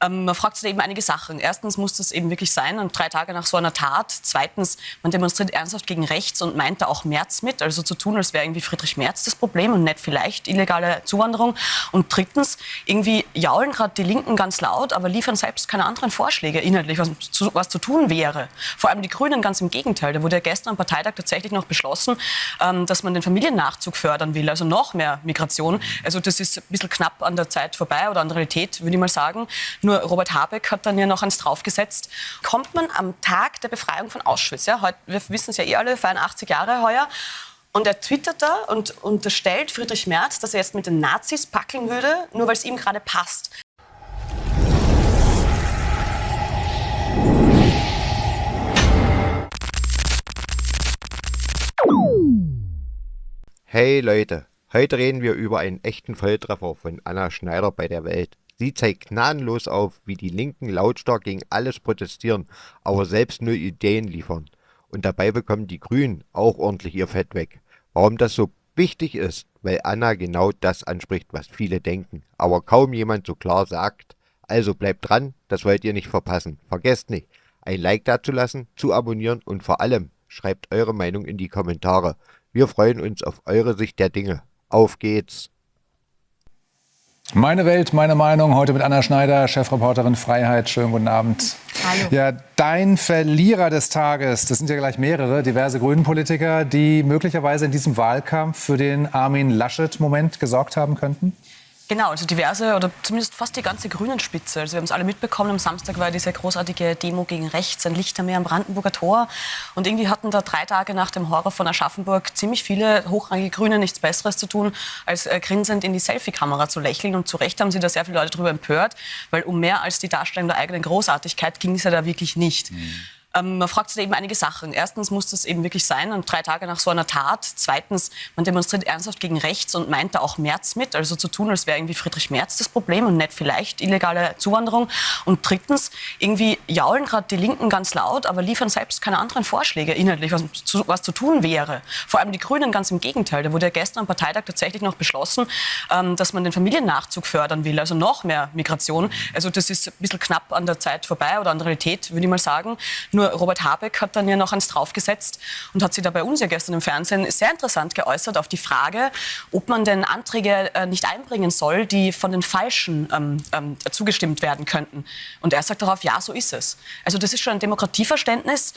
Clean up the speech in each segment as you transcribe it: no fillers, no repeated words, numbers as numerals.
Man fragt sich eben einige Sachen. Erstens, muss das eben wirklich sein und 3 Tage nach so einer Tat? Zweitens, man demonstriert ernsthaft gegen rechts und meint da auch Merz mit, also zu tun, als wäre irgendwie Friedrich Merz das Problem und nicht vielleicht illegale Zuwanderung. Und drittens, irgendwie jaulen gerade die Linken ganz laut, aber liefern selbst keine anderen Vorschläge inhaltlich, was zu tun wäre. Vor allem die Grünen ganz im Gegenteil. Da wurde ja gestern am Parteitag tatsächlich noch beschlossen, dass man den Familiennachzug fördern will, also noch mehr Migration. Also das ist ein bisschen knapp an der Zeit vorbei oder an der Realität, würde ich mal sagen. Nur Robert Habeck hat dann ja noch eins draufgesetzt. Kommt man am Tag der Befreiung von Auschwitz, ja, heute, wir wissen es ja eh alle, feiern 80 Jahre heuer, und er twittert da und unterstellt Friedrich Merz, dass er jetzt mit den Nazis packeln würde, nur weil es ihm gerade passt. Hey Leute, heute reden wir über einen echten Volltreffer von Anna Schneider bei der Welt. Sie zeigt gnadenlos auf, wie die Linken lautstark gegen alles protestieren, aber selbst nur Ideen liefern. Und dabei bekommen die Grünen auch ordentlich ihr Fett weg. Warum das so wichtig ist? Weil Anna genau das anspricht, was viele denken, aber kaum jemand so klar sagt. Also bleibt dran, das wollt ihr nicht verpassen. Vergesst nicht, ein Like dazulassen, zu abonnieren und vor allem schreibt eure Meinung in die Kommentare. Wir freuen uns auf eure Sicht der Dinge. Auf geht's! Meine Welt, meine Meinung, heute mit Anna Schneider, Chefreporterin Freiheit. Schönen guten Abend. Hallo. Ja, dein Verlierer des Tages, das sind ja gleich mehrere, diverse Grünen-Politiker, die möglicherweise in diesem Wahlkampf für den Armin Laschet-Moment gesorgt haben könnten? Genau, also diverse oder zumindest fast die ganze Grünen-Spitze. Also wir haben es alle mitbekommen, am Samstag war diese großartige Demo gegen rechts, ein Lichtermeer am Brandenburger Tor. Und irgendwie hatten da 3 Tage nach dem Horror von Aschaffenburg ziemlich viele hochrangige Grüne nichts Besseres zu tun, als grinsend in die Selfie-Kamera zu lächeln. Und zu Recht haben sie da sehr viele Leute darüber empört, weil um mehr als die Darstellung der eigenen Großartigkeit ging es ja da wirklich nicht. Man fragt sich eben einige Sachen. Erstens, muss das eben wirklich sein und 3 Tage nach so einer Tat? Zweitens, man demonstriert ernsthaft gegen rechts und meint da auch Merz mit, also zu tun, als wäre irgendwie Friedrich Merz das Problem und nicht vielleicht illegale Zuwanderung. Und drittens, irgendwie jaulen gerade die Linken ganz laut, aber liefern selbst keine anderen Vorschläge inhaltlich, was zu tun wäre. Vor allem die Grünen ganz im Gegenteil. Da wurde ja gestern am Parteitag tatsächlich noch beschlossen, dass man den Familiennachzug fördern will, also noch mehr Migration. Also das ist ein bisschen knapp an der Zeit vorbei oder an der Realität, würde ich mal sagen. Nur Robert Habeck hat dann ja noch eins draufgesetzt und hat sich da bei uns ja gestern im Fernsehen sehr interessant geäußert auf die Frage, ob man denn Anträge nicht einbringen soll, die von den Falschen zugestimmt werden könnten. Und er sagt darauf, ja, so ist es. Also das ist schon ein Demokratieverständnis,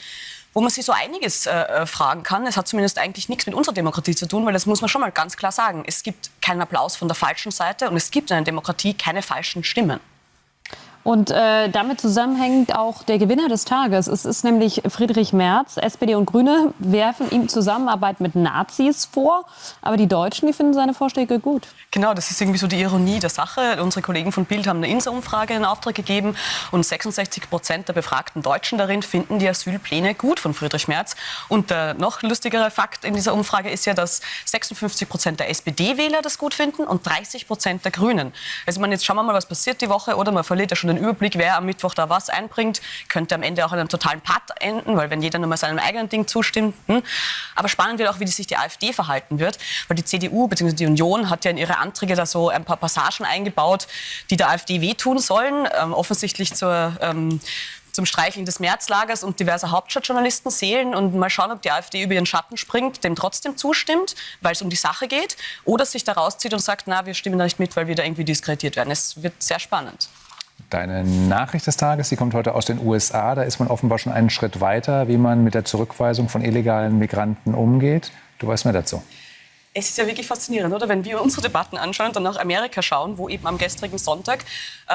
wo man sich so einiges fragen kann. Es hat zumindest eigentlich nichts mit unserer Demokratie zu tun, weil das muss man schon mal ganz klar sagen. Es gibt keinen Applaus von der falschen Seite und es gibt in einer Demokratie keine falschen Stimmen. Und damit zusammenhängt auch der Gewinner des Tages. Es ist nämlich Friedrich Merz. SPD und Grüne werfen ihm Zusammenarbeit mit Nazis vor. Aber die Deutschen, die finden seine Vorschläge gut. Genau, das ist irgendwie so die Ironie der Sache. Unsere Kollegen von Bild haben eine INSA-Umfrage in Auftrag gegeben und 66% der befragten Deutschen darin finden die Asylpläne gut von Friedrich Merz. Und der noch lustigere Fakt in dieser Umfrage ist ja, dass 56% der SPD-Wähler das gut finden und 30% der Grünen. Also jetzt schauen wir mal, was passiert die Woche, oder man verliert ja schon den Überblick, wer am Mittwoch da was einbringt, könnte am Ende auch in einem totalen Patt enden, weil wenn jeder nur mal seinem eigenen Ding zustimmt. Aber spannend wird auch, wie sich die AfD verhalten wird, weil die CDU bzw. die Union hat ja in ihre Anträge da so ein paar Passagen eingebaut, die der AfD wehtun sollen, offensichtlich zum Streicheln des Märzlagers und diverser Hauptstadtjournalisten Seelen, und mal schauen, ob die AfD über ihren Schatten springt, dem trotzdem zustimmt, weil es um die Sache geht, oder sich da rauszieht und sagt, na, wir stimmen da nicht mit, weil wir da irgendwie diskreditiert werden. Es wird sehr spannend. Deine Nachricht des Tages, die kommt heute aus den USA. Da ist man offenbar schon einen Schritt weiter, wie man mit der Zurückweisung von illegalen Migranten umgeht. Du weißt mehr dazu. Es ist ja wirklich faszinierend, oder? Wenn wir unsere Debatten anschauen und dann nach Amerika schauen, wo eben am gestrigen Sonntag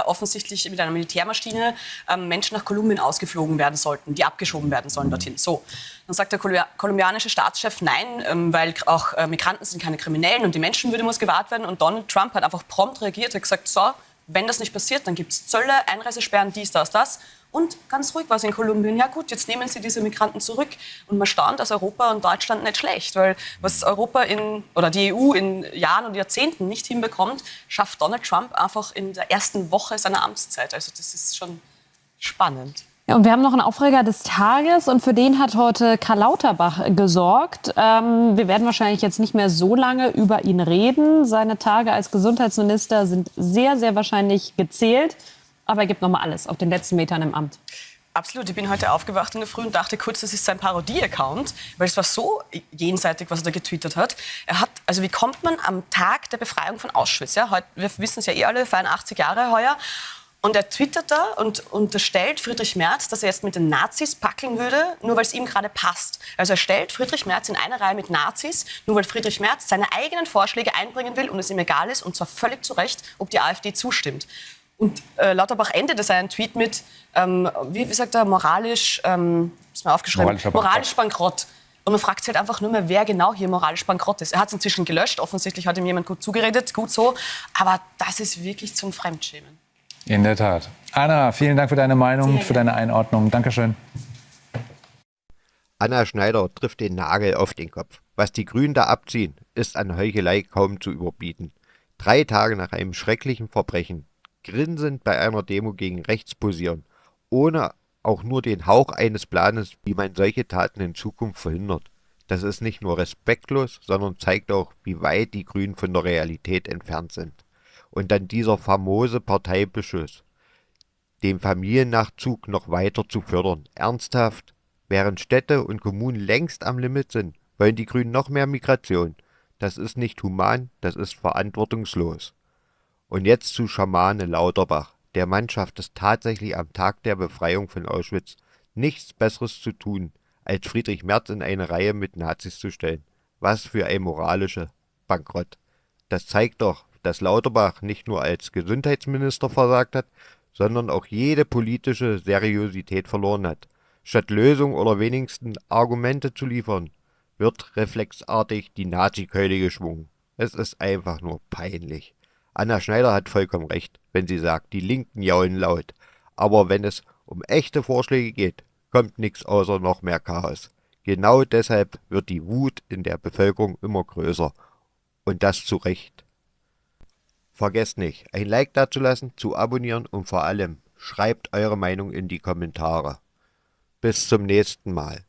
offensichtlich mit einer Militärmaschine Menschen nach Kolumbien ausgeflogen werden sollten, die abgeschoben werden sollen dorthin. So, dann sagt der kolumbianische Staatschef nein, weil auch Migranten sind keine Kriminellen und die Menschenwürde muss gewahrt werden. Und Donald Trump hat einfach prompt reagiert, hat gesagt, so, wenn das nicht passiert, dann gibt es Zölle, Einreisesperren, dies, das. Und ganz ruhig war es in Kolumbien. Ja gut, jetzt nehmen sie diese Migranten zurück. Und man staunt, dass Europa und Deutschland nicht schlecht. Weil was Europa oder die EU in Jahren und Jahrzehnten nicht hinbekommt, schafft Donald Trump einfach in der ersten Woche seiner Amtszeit. Also das ist schon spannend. Ja, und wir haben noch einen Aufreger des Tages und für den hat heute Karl Lauterbach gesorgt. Wir werden wahrscheinlich jetzt nicht mehr so lange über ihn reden. Seine Tage als Gesundheitsminister sind sehr, sehr wahrscheinlich gezählt. Aber er gibt nochmal alles auf den letzten Metern im Amt. Absolut. Ich bin heute aufgewacht in der Früh und dachte kurz, das ist sein Parodie-Account, weil es war so jenseitig, was er da getwittert hat. Also wie kommt man am Tag der Befreiung von Auschwitz? Ja, heute, wir wissen es ja eh alle, wir feiern 80 Jahre heuer. Und er twittert da und unterstellt Friedrich Merz, dass er jetzt mit den Nazis packeln würde, nur weil es ihm gerade passt. Also er stellt Friedrich Merz in eine Reihe mit Nazis, nur weil Friedrich Merz seine eigenen Vorschläge einbringen will und es ihm egal ist, und zwar völlig zu Recht, ob die AfD zustimmt. Und Lauterbach endete seinen Tweet mit, wie sagt er, moralisch, ist mir aufgeschrieben, moralisch bankrott. Und man fragt sich halt einfach nur mehr, wer genau hier moralisch bankrott ist. Er hat es inzwischen gelöscht, offensichtlich hat ihm jemand gut zugeredet, gut so. Aber das ist wirklich zum Fremdschämen. In der Tat. Anna, vielen Dank für deine Meinung, für deine Einordnung. Dankeschön. Anna Schneider trifft den Nagel auf den Kopf. Was die Grünen da abziehen, ist an Heuchelei kaum zu überbieten. 3 Tage nach einem schrecklichen Verbrechen, grinsend bei einer Demo gegen rechts posieren, ohne auch nur den Hauch eines Planes, wie man solche Taten in Zukunft verhindert. Das ist nicht nur respektlos, sondern zeigt auch, wie weit die Grünen von der Realität entfernt sind. Und dann dieser famose Parteibeschluss, den Familiennachzug noch weiter zu fördern. Ernsthaft? Während Städte und Kommunen längst am Limit sind, wollen die Grünen noch mehr Migration. Das ist nicht human, das ist verantwortungslos. Und jetzt zu Schamane Lauterbach. Der Mann schafft es tatsächlich am Tag der Befreiung von Auschwitz, nichts Besseres zu tun, als Friedrich Merz in eine Reihe mit Nazis zu stellen. Was für ein moralischer Bankrott. Das zeigt doch, dass Lauterbach nicht nur als Gesundheitsminister versagt hat, sondern auch jede politische Seriosität verloren hat. Statt Lösungen oder wenigstens Argumente zu liefern, wird reflexartig die Nazi-Keule geschwungen. Es ist einfach nur peinlich. Anna Schneider hat vollkommen recht, wenn sie sagt, die Linken jaulen laut. Aber wenn es um echte Vorschläge geht, kommt nichts außer noch mehr Chaos. Genau deshalb wird die Wut in der Bevölkerung immer größer. Und das zu Recht. Vergesst nicht, ein Like dazulassen, zu abonnieren und vor allem schreibt eure Meinung in die Kommentare. Bis zum nächsten Mal.